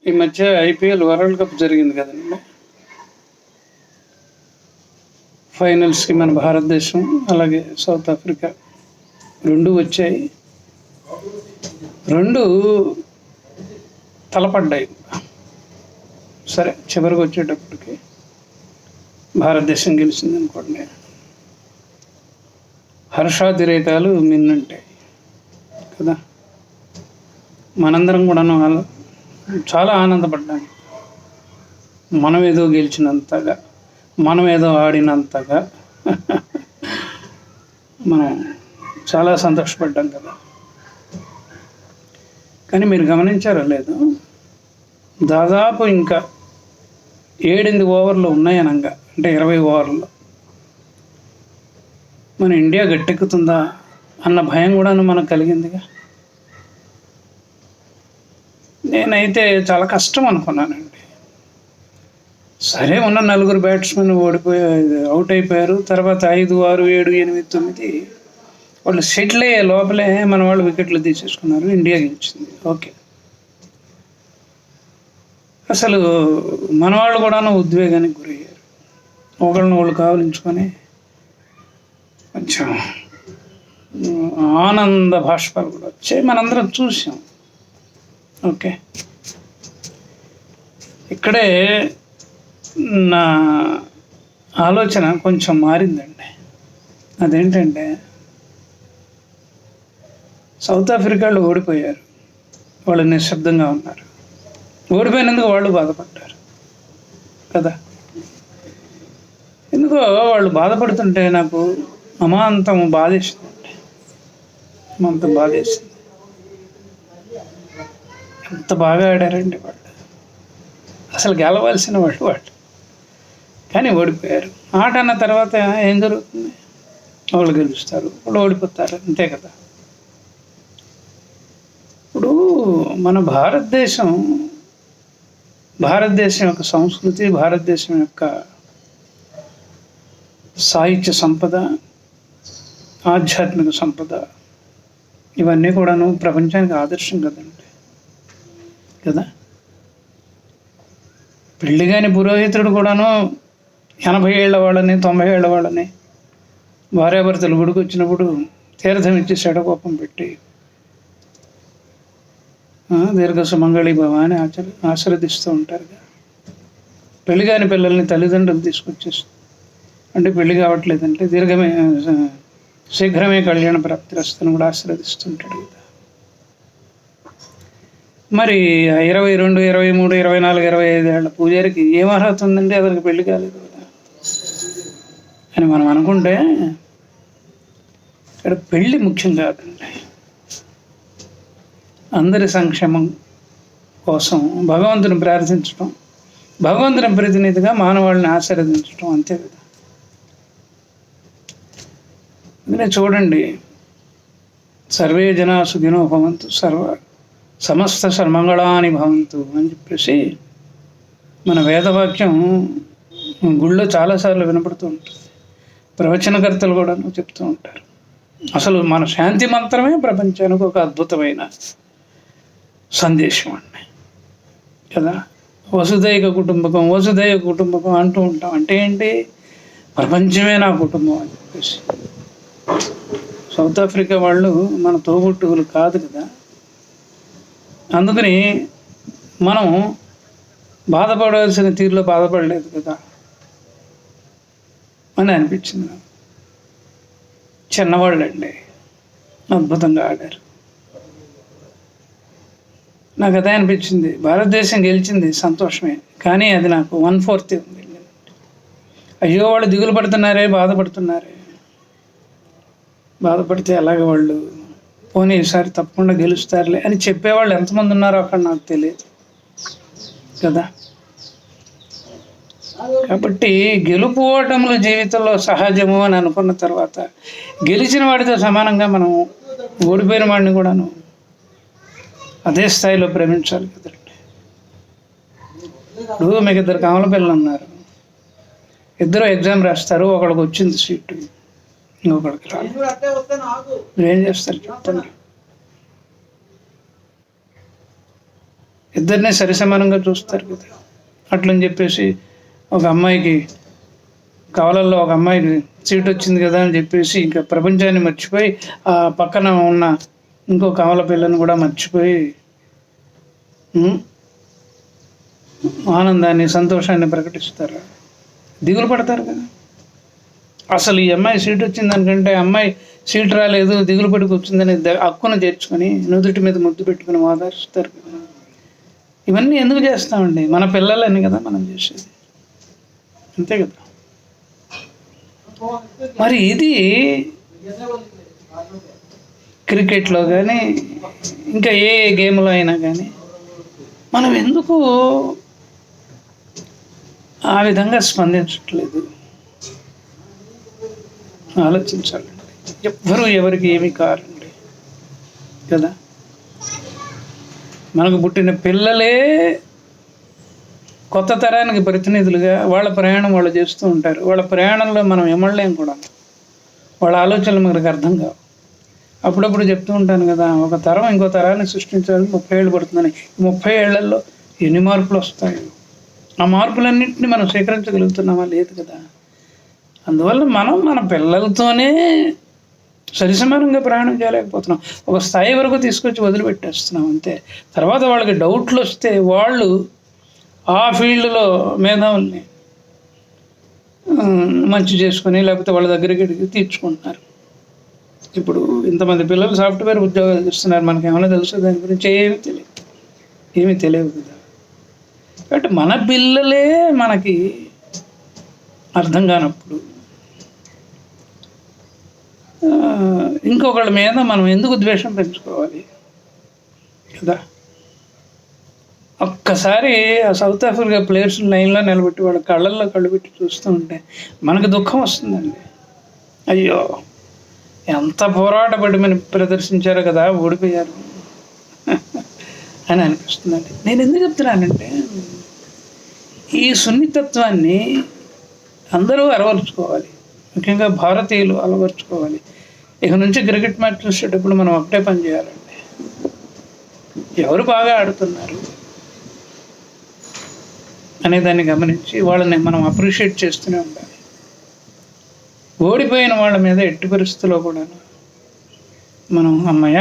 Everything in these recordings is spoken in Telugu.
ఈ మధ్య ఐపీఎల్ వరల్డ్ కప్ జరిగింది కదండి. ఫైనల్స్కి మన భారతదేశం అలాగే సౌత్ ఆఫ్రికా రెండు వచ్చాయి. రెండు తలపడ్డాయి. సరే, చివరికి వచ్చేటప్పటికి భారతదేశం గెలిచింది అనుకోండి, హర్షాతిరేకాలు మిన్నంటాయి కదా. మనందరం కూడాను చాలా ఆనందపడ్డాం. మనం ఏదో గెలిచినంతగా, మనం ఏదో ఆడినంతగా మనం చాలా సంతోషపడ్డాం కదా. కానీ మీరు గమనించారో లేదు, దాదాపు ఇంకా 7 ఓవర్లు ఉన్నాయనంగా, అంటే 20 ఓవర్లు మన ఇండియా గట్టెక్కుతుందా అన్న భయం కూడాను మనకు కలిగిందిగా. నేనైతే చాలా కష్టం అనుకున్నానండి. సరే, ఉన్న 4 బ్యాట్స్మెన్ అవుట్ అయిపోయారు. తర్వాత 5, 6, 7, 8, 9 వాళ్ళు సెటిల్ అయ్యే లోపలే మన వాళ్ళు వికెట్లు తీసేసుకున్నారు. ఇండియా గెలిచింది. ఓకే, అసలు మన వాళ్ళు కూడాను ఉద్వేగానికి గురయ్యారు. ఒకళ్ళని వాళ్ళు కావలించుకొని కొంచెం ఆనంద భాష్పాలు కూడా వచ్చాయి. మనందరం చూసాం. ఓకే, ఇక్కడే నా ఆలోచన కొంచెం మారిందండి. అదేంటంటే, సౌత్ ఆఫ్రికాలో ఓడిపోయారు. వాళ్ళు నిశ్శబ్దంగా ఉన్నారు. ఓడిపోయినందుకు వాళ్ళు బాధపడ్డారు కదా. ఎందుకో వాళ్ళు బాధపడుతుంటే నాకు అమాంతం బాధేసిందండి. అమాంతం బాధేసింది. ఎంత బాగా ఆడారండి వాళ్ళు. అసలు గెలవాల్సిన వాళ్ళు కానీ ఓడిపోయారు. ఆట అన్న తర్వాత ఏం జరుగుతుంది? వాళ్ళు గెలుస్తారు, వాళ్ళు ఓడిపోతారు, అంతే కదా. ఇప్పుడు మన భారతదేశం యొక్క సంస్కృతి, భారతదేశం యొక్క సాహిత్య సంపద, ఆధ్యాత్మిక సంపద, ఇవన్నీ కూడాను ప్రపంచానికి ఆదర్శం కదండి కదా. పెళ్లి కాని పురోహితుడు కూడాను 80 ఏళ్ల వాళ్ళని, 90 ఏళ్ల వాళ్ళని భార్యాభర్తలు గుడికి వచ్చినప్పుడు తీర్థం ఇచ్చి శడకోపం పెట్టి దీర్ఘ సుమంగళి భవ అని ఆశీర్వదిస్తూ ఉంటారు. పెళ్లి కాని పిల్లల్ని తల్లిదండ్రులు తీసుకొచ్చేస్తారు. అంటే పెళ్లి కావట్లేదంటే శీఘ్రమే కళ్యాణ ప్రాప్తిరస్తని కూడా ఆశీర్వదిస్తుంటాడు కదా. మరి 22, 23, 24, 25 ఏళ్ల పూజారికి ఏం అర్హత ఉందండి? అతనికి పెళ్లి కాలేదు కదా అని మనం అనుకుంటే, ఇక్కడ పెళ్ళి ముఖ్యం కాదండి. అందరి సంక్షేమం కోసం భగవంతుని ప్రార్థించడం, భగవంతుని ప్రతినిధిగా మానవాళ్ళని ఆశీర్వదించడం, అంతే కదా. అందుకనే చూడండి, సర్వే జనా సుఖినో భవంతు, సమస్త సన్మంగళాని భవంతు అని చెప్పేసి మన వేదవాక్యం గుళ్ళో చాలాసార్లు వినపడుతూ ఉంటుంది. ప్రవచనకర్తలు కూడా చెప్తూ ఉంటారు. అసలు మన శాంతి మంత్రమే ప్రపంచానికి ఒక అద్భుతమైన సందేశం అండి కదా. వసుదైక కుటుంబకం అంటూ ఉంటాం. అంటే ఏంటి? ప్రపంచమే నా కుటుంబం అని చెప్పేసి. సౌత్ ఆఫ్రికా వాళ్ళు మన తోబుట్టువులు కాదు కదా. అందుకని మనం బాధపడాల్సిన తీరులో బాధపడలేదు కదా అని అనిపించింది. చిన్నవాళ్ళండి, అద్భుతంగా ఆడారు. నాకు అదే అనిపించింది. భారతదేశం గెలిచింది, సంతోషమే. కానీ అది నాకు 1/4 ఉంది. అయ్యో, వాళ్ళు దిగులు పడుతున్నారే, బాధపడితే అలాగే వాళ్ళు పోనీ ఈసారి తప్పకుండా గెలుస్తారులే అని చెప్పేవాళ్ళు ఎంతమంది ఉన్నారో అక్కడ నాకు తెలియదు కదా. కాబట్టి గెలుపు ఓటములు జీవితంలో సహజము అని అనుకున్న తర్వాత గెలిచిన వాడితో సమానంగా మనం ఓడిపోయిన వాడిని కూడాను అదే స్థాయిలో ప్రేమించాలి కదండి. ఇప్పుడు మీకు 2 కమల పిల్లలు ఉన్నారు. ఇద్దరు ఎగ్జామ్ రాస్తారు. ఒకడికి వచ్చింది సీటు, ఇంకొకడికి రాదు. మీరు ఏం చేస్తారు చెప్పండి? ఇద్దరిని సరిసమానంగా చూస్తారు కదా. అట్లని చెప్పేసి ఒక అమ్మాయికి కవలల్లో ఒక అమ్మాయికి సీట్ వచ్చింది కదా అని చెప్పేసి ఇంకా ప్రపంచాన్ని మర్చిపోయి ఆ పక్కన ఉన్న ఇంకో కవల పిల్లని కూడా మర్చిపోయి ఆనందాన్ని సంతోషాన్ని ప్రకటిస్తారు, దిగులు పడతారు కదా. అసలు ఈ అమ్మాయి సీట్ వచ్చింది అనుకంటే అమ్మాయి సీట్ రాలేదు దిగులు పడి కూర్చుందని హక్కును చేర్చుకొని నుదుటి మీద ముద్దు పెట్టుకుని ఓదార్చుతారు కదా. ఇవన్నీ ఎందుకు చేస్తామండి? మన పిల్లలని కదా మనం చేసేది, అంతే కదా. మరి ఇది క్రికెట్లో కానీ ఇంకా ఏ గేమ్లో అయినా కానీ మనం ఎందుకు ఆ విధంగా స్పందించట్లేదు? ఆలోచించాలండి. ఎవ్వరూ ఎవరికి ఏమీ కారండి కదా. మనకు పుట్టిన పిల్లలే కొత్త తరానికి ప్రతినిధులుగా వాళ్ళ ప్రయాణం వాళ్ళు చేస్తూ ఉంటారు. వాళ్ళ ప్రయాణంలో మనం ఎమడలేం కూడా, వాళ్ళ ఆలోచనలు మనకు అర్థం కావు. అప్పుడప్పుడు చెప్తూ ఉంటాను కదా, ఒక తరం ఇంకో తరాన్ని సృష్టించడానికి 30 ఏళ్ళు పడుతుందని. 30 ఏళ్లలో ఎన్ని మార్పులు వస్తాయి? ఆ మార్పులన్నింటినీ మనం స్వీకరించగలుగుతున్నామా? లేదు కదా. అందువల్ల మనం మన పిల్లలతోనే సరిసమానంగా ప్రయాణం చేయలేకపోతున్నాం. ఒక స్థాయి వరకు తీసుకొచ్చి వదిలిపెట్టేస్తున్నాం అంతే. తర్వాత వాళ్ళకి డౌట్లు వస్తే వాళ్ళు ఆ ఫీల్డ్లో మేధావుల్ని మంచి చేసుకొని లేకపోతే వాళ్ళ దగ్గరికి తీర్చుకుంటున్నారు. ఇప్పుడు ఇంతమంది పిల్లలు సాఫ్ట్వేర్ ఉద్యోగాలు చేస్తున్నారు. మనకి ఏమైనా తెలుసు దాని గురించి? ఏమీ తెలియదు కదా. కాబట్టి మన పిల్లలే మనకి అర్థం కానప్పుడు ఇంకొకళ్ళ మీద మనం ఎందుకు ద్వేషం పెంచుకోవాలి కదా. ఒక్కసారి ఆ సౌత్ ఆఫ్రికా ప్లేయర్స్ లైన్లో నిలబెట్టి వాళ్ళ కళ్ళల్లో కళ్ళు పెట్టి చూస్తూ ఉంటే మనకు దుఃఖం వస్తుందండి. అయ్యో ఎంత పోరాటపడి మనం ప్రదర్శించారో కదా, ఓడిపోయారు అని అనిపిస్తుందండి. నేను ఎందుకు చెప్తున్నానంటే ఈ సున్నితత్వాన్ని అందరూ అలవరుచుకోవాలి, ముఖ్యంగా భారతీయులు అలవరుచుకోవాలి. ఇక నుంచి క్రికెట్ మ్యాచ్ చూసేటప్పుడు మనం ఒకటే పని చేయాలండి, ఎవరు బాగా ఆడుతున్నారు అనే దాన్ని గమనించి వాళ్ళని మనం అప్రిషియేట్ చేస్తూనే ఉండాలి. ఓడిపోయిన వాళ్ళ మీద ఎట్టి పరిస్థితుల్లో కూడా మనం అమ్మయ్య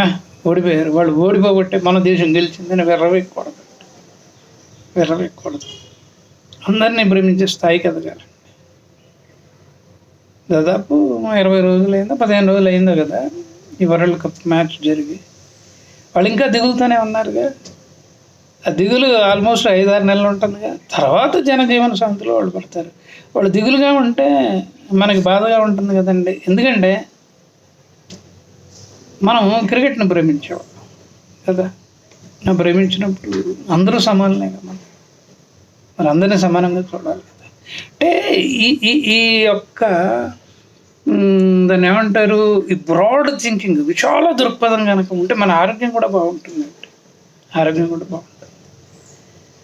ఓడిపోయారు, వాళ్ళు ఓడిపోగొట్టే మన దేశం గెలిచిందని వెర్రవేయకూడదు. అందరినీ భ్రమించే స్థాయికి ఎదగాలి. దాదాపు 20 రోజులు అయిందో 15 రోజులు అయిందో కదా ఈ వరల్డ్ కప్ మ్యాచ్ జరిగి. వాళ్ళు ఇంకా దిగులుతూనే ఉన్నారుగా. ఆ దిగులు ఆల్మోస్ట్ 5-6 నెలలు ఉంటుందిగా. తర్వాత జనజీవన శాంతిలో వాళ్ళు పడతారు. వాళ్ళు దిగులుగా ఉంటే మనకి బాధగా ఉంటుంది కదండి. ఎందుకంటే మనం క్రికెట్ని ప్రేమించేవాళ్ళం కదా. ప్రేమించినప్పుడు అందరూ సమానమే కదా, మరి అందరినీ సమానంగా చూడాలి కదా. అంటే ఈ యొక్క దాన్ని ఏమంటారు, ఈ బ్రాడ్ థింకింగ్, విశాల దృక్పథం కనుక ఉంటే మన ఆరోగ్యం కూడా బాగుంటుందండి.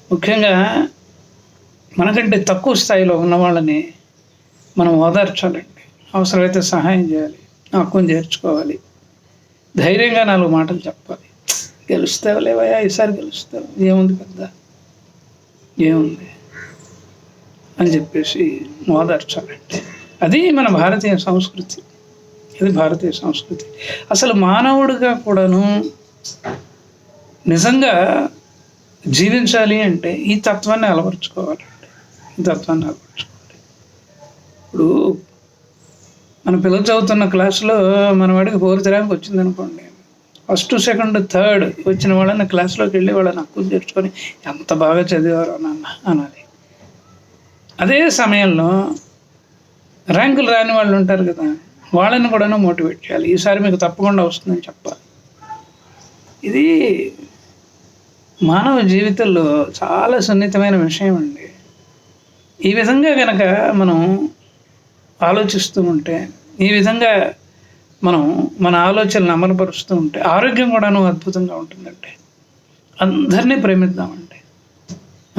ముఖ్యంగా మనకంటే తక్కువ స్థాయిలో ఉన్న వాళ్ళని మనం ఓదార్చాలండి. అవసరమైతే సహాయం చేయాలి, హక్కును చేర్చుకోవాలి, ధైర్యంగా 4 మాటలు చెప్పాలి. గెలుస్తావు లేవయా, ఈసారి గెలుస్తావు, ఏముంది అని చెప్పేసి ఓదార్చాలంటే అది మన భారతీయ సంస్కృతి. అసలు మానవుడిగా కూడాను నిజంగా జీవించాలి అంటే ఈ తత్వాన్ని అలవర్చుకోవాలండి. ఇప్పుడు మన పిల్లలు చదువుతున్న క్లాసులో మన వాడికి 4th ర్యాంక్ వచ్చింది అనుకోండి, 1st, 2nd, 3rd వచ్చిన వాళ్ళని క్లాస్లోకి వెళ్ళి వాళ్ళని హక్కును తెచ్చుకొని ఎంత బాగా చదివారో నాన్న అనాలి. అదే సమయంలో ర్యాంకులు రాని వాళ్ళు ఉంటారు కదా, వాళ్ళని కూడా మోటివేట్ చేయాలి. ఈసారి మీకు తప్పకుండా వస్తుందని చెప్పాలి. ఇది మానవ జీవితంలో చాలా సున్నితమైన విషయం అండి. ఈ విధంగా కనుక మనం ఆలోచిస్తూ ఉంటే, ఈ విధంగా మనం మన ఆలోచనలు అమలుపరుస్తూ ఉంటే ఆరోగ్యం కూడాను అద్భుతంగా ఉంటుందండి. అందరినీ ప్రేమిద్దామండి,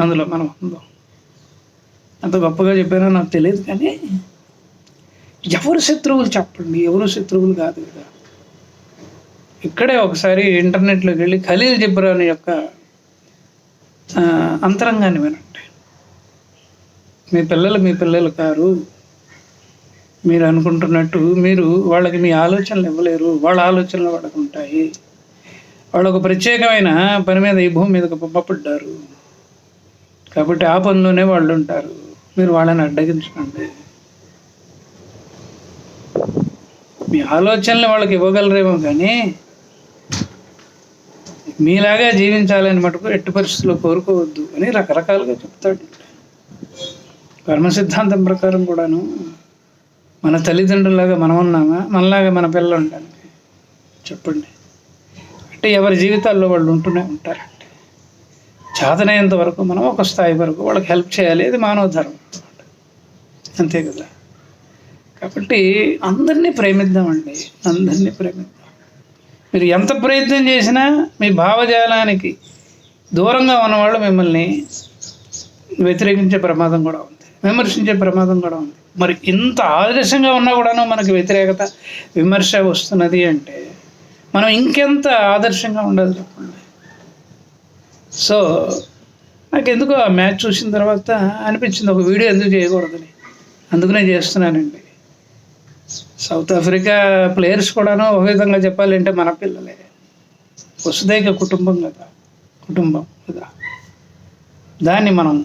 అందులో మనం ఉందాం. అంత గొప్పగా చెప్పానో నాకు తెలియదు, కానీ ఎవరు శత్రువులు చెప్పండి, ఎవరు శత్రువులు కాదు కదా. ఇక్కడే ఒకసారి ఇంటర్నెట్లోకి వెళ్ళి ఖలీల్ జిబ్రాన్ యొక్క అంతరంగాన్ని వినండి. మీ పిల్లలు కారు. మీరు అనుకుంటున్నట్టు మీరు వాళ్ళకి మీ ఆలోచనలు ఇవ్వలేరు. వాళ్ళ ఆలోచనలు వాళ్ళకు ఉంటాయి. వాళ్ళు ఒక ప్రత్యేకమైన పని మీద ఈ భూమి మీదకి పంపబడ్డారు కాబట్టి ఆ పనిలోనే వాళ్ళు ఉంటారు. మీరు వాళ్ళని అడ్డగించకండి. మీ ఆలోచనలు వాళ్ళకి ఇవ్వగలరేమో కానీ మీలాగా జీవించాలని మటుకు ఎట్టి పరిస్థితుల్లో కోరుకోవద్దు అని రకరకాలుగా చెప్తాడు. కర్మ సిద్ధాంతం ప్రకారం కూడాను మన తల్లిదండ్రులాగా మనం ఉన్నామా, మనలాగా మన పిల్లలు ఉండడానికి చెప్పండి. అంటే ఎవరి జీవితాల్లో వాళ్ళు ఉంటూనే ఉంటారండి. చేతనైనంత వరకు మనం ఒక స్థాయి వరకు వాళ్ళకి హెల్ప్ చేయాలి. అది మానవ ధర్మం, అంతే కదా. కాబట్టి అందరినీ ప్రేమిద్దామండి, అందరినీ ప్రేమిద్దాం. మీరు ఎంత ప్రయత్నం చేసినా మీ భావజాలానికి దూరంగా ఉన్నవాళ్ళు మిమ్మల్ని వ్యతిరేకించే ప్రమాదం కూడా ఉంది, విమర్శించే ప్రమాదం కూడా ఉంది. మరి ఇంత ఆదర్శంగా ఉన్నా కూడాను మనకు వ్యతిరేకత, విమర్శ వస్తున్నది అంటే మనం ఇంకెంత ఆదర్శంగా ఉండదు చెప్పండి. సో నాకు ఎందుకో ఆ మ్యాచ్ చూసిన తర్వాత అనిపించింది ఒక వీడియో ఎందుకు చేయకూడదని, అందుకనే చేస్తున్నానండి. సౌత్ ఆఫ్రికా ప్లేయర్స్ కూడాను ఒక విధంగా చెప్పాలంటే మన పిల్లలే. వసుదైక కుటుంబం కదా, దాన్ని మనం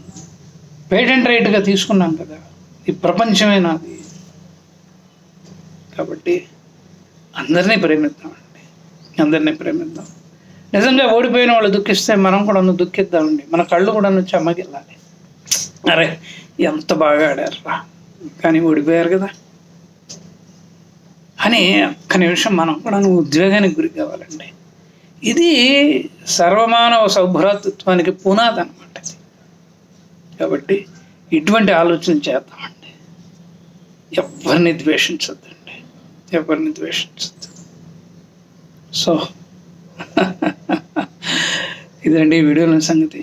పేటెంట్ రైట్గా తీసుకున్నాం కదా. ఈ ప్రపంచమే నాది కాబట్టి అందరినీ ప్రేమిద్దామండి, అందరినీ ప్రేమిద్దాం. నిజంగా ఓడిపోయిన వాళ్ళు దుఃఖిస్తే మనం కూడా దుఃఖిద్దామండి. మన కళ్ళు కూడా చెమ్మగిల్లాలి. అరే ఎంత బాగా ఆడారా, కానీ ఓడిపోయారు కదా అని ఒక్క నిమిషం మనం కూడా ఉద్వేగానికి గురి కావాలండి. ఇది సర్వమానవ సౌభ్రాతృత్వానికి పునాది అనమాట. కాబట్టి ఇటువంటి ఆలోచన చేద్దామండి. ఎవరిని ద్వేషించొద్దండి, ఎవరిని ద్వేషించొద్దు. సో ఇదండి ఈ వీడియోలో సంగతి.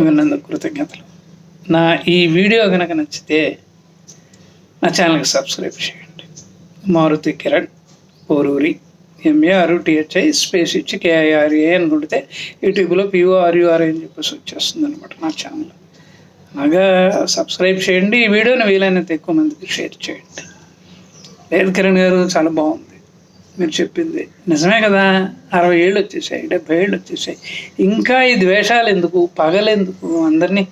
విన్నందుకు కృతజ్ఞతలు. నా ఈ వీడియో కనుక నచ్చితే నా ఛానల్కి సబ్స్క్రైబ్ చేయండి. మారుతి కిరణ్ పోరూరి, MARUTHI స్పేస్ ఇచ్చి KIRA అని కొడితే యూట్యూబ్లో PORURI అని చెప్పేసి వచ్చేస్తుంది అనమాట నా ఛానల్. అలాగా సబ్స్క్రైబ్ చేయండి. ఈ వీడియోని వీలైనంత ఎక్కువ మందికి షేర్ చేయండి. లేదు కిరణ్ గారు చాలా బాగుంది, మీరు చెప్పింది నిజమే కదా, 60 ఏళ్ళు వచ్చేసాయి, 70 ఏళ్ళు వచ్చేసాయి, ఇంకా ఈ ద్వేషాలు ఎందుకు, పగలెందుకు, అందరినీ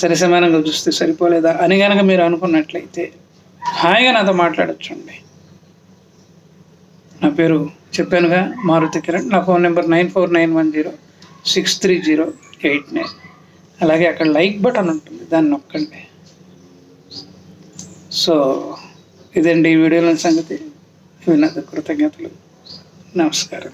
సరి సమానంగా చూస్తే సరిపోలేదా అని కనుక మీరు అనుకున్నట్లయితే హాయిగా నాతో మాట్లాడచ్చండి. నా పేరు చెప్పానుగా, మారుతి కిరణ్. నా ఫోన్ నెంబర్ 9491063089. అలాగే అక్కడ లైక్ బటన్ ఉంటుంది, దాన్ని నొక్కండి. సో ఇదండి ఈ వీడియోలో సంగతి. విన్నందుకు కృతజ్ఞతలు. నమస్కారం.